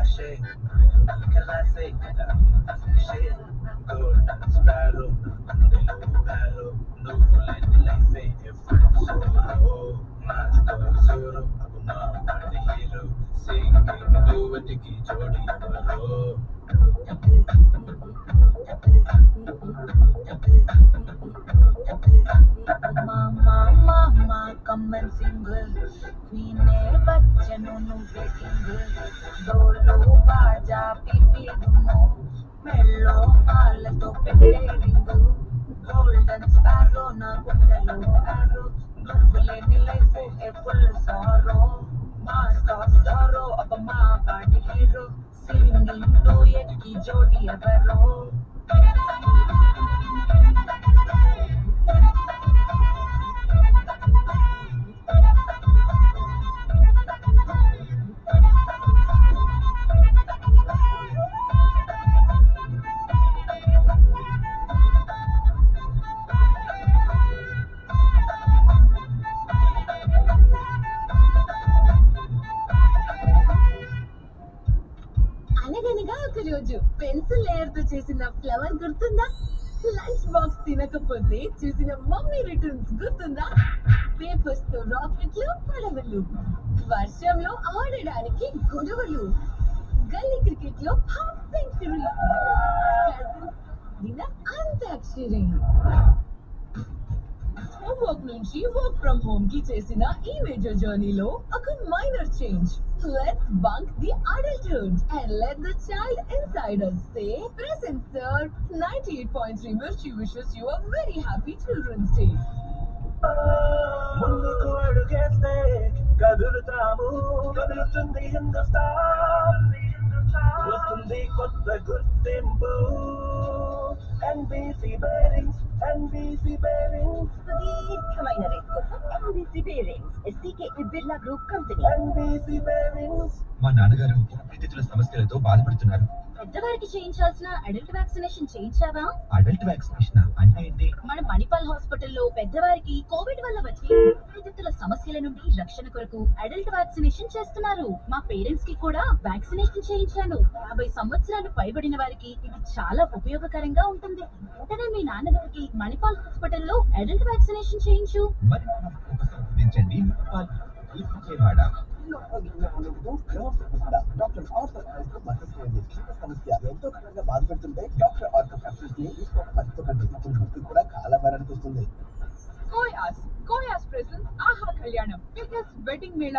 shake. Can I say that? Shit, golden sparrow, Mandelo Barrow, no land life different. So, master zero, Abuna, the hero, singing, do it, Tiki Jodi, Baro. Mama, mama, come and sing. Queen बच्चनों नु waiting. Dolo baja pipi dumo. Mello mal to pette ringu. Golden sparrow na gundalo arrow. Nuvule ni life a full sorrow. Mask of sorrow of a ma body hero. Singing duet ki jodi evero. అనగనగా ఒక రోజు pencil layer తో చేసిన flower గుర్తుందా? Lunch box తినకపోతే చూసిన mummy returns గుర్తుందా? Papers తో రాకెట్లు పడవలు, వర్షంలో ఆడడానికి గొడవలు, గల్లీ క్రికెట్ లో హాఫ్ సెంచరీ, అంతాక్షరి. హోంవర్క్ నుంచి వర్క్ ఫ్రమ్ హోమ్ కి చేసిన ఈ మేజర్ జర్నీలో ఒక minor change. Let's bunk the adulthood and let the child inside us say, present sir. 98.3 Mirchi wishes you a very happy Children's Day. ముందుకు అడుగేస్తే కదులుతాము, కదులుతుంది హిందుస్థాన్, వస్తుంది కొత్త గుర్తింపు. NBC బేరింగ్స్, NBC బేరింగ్స్, సుదీర్ఘమైన రేస్ కోసం NBC Bearings, SCKA Birla group company. NBC bearings. మా నాన్నగారు ఊపిరితిత్తుల సమస్యలతో బాధపడుతున్నారు. పెద్దవారికి చేయించాల్సిన అడల్ట్ వ్యాక్సినేషన్ చేయించావా? అడల్ట్ వ్యాక్సినేషన్ అంటే ఏంటి? మన మణిపాల్ హాస్పిటల్లో పెద్దవారికి కోవిడ్ వల్ల వచ్చే ఊపిరితిత్తుల సమస్యల నుండి రక్షణ కొరకు అడల్ట్ వ్యాక్సినేషన్ చేస్తున్నారు. మా పేరెంట్స్ కి కూడా వ్యాక్సినేషన్ చేయించాను. 50 సంవత్సరాలు పైబడిన వారికి ఇది చాలా ఉపయోగకరంగా ఉంటుంది. వెంటనే మీ నాన్నగారికి మణిపాల్ హాస్పిటల్లో అడల్ట్ వ్యాక్సినేషన్ చేయించు. మరి సంప్రదించండి విజయవాడ. డాక్టర్ ఆర్థర్ సమస్య ఎంతో కాలంగా బాధపడుతుంటే డాక్టర్ ఆర్థర్ క్యాప్సూల్స్ ని తీసుకోకండి. ఇప్పుడు నొప్పి కూడా కాలభారానికి వస్తుంది. Koyas presents Aha Kalyanam, biggest wedding mela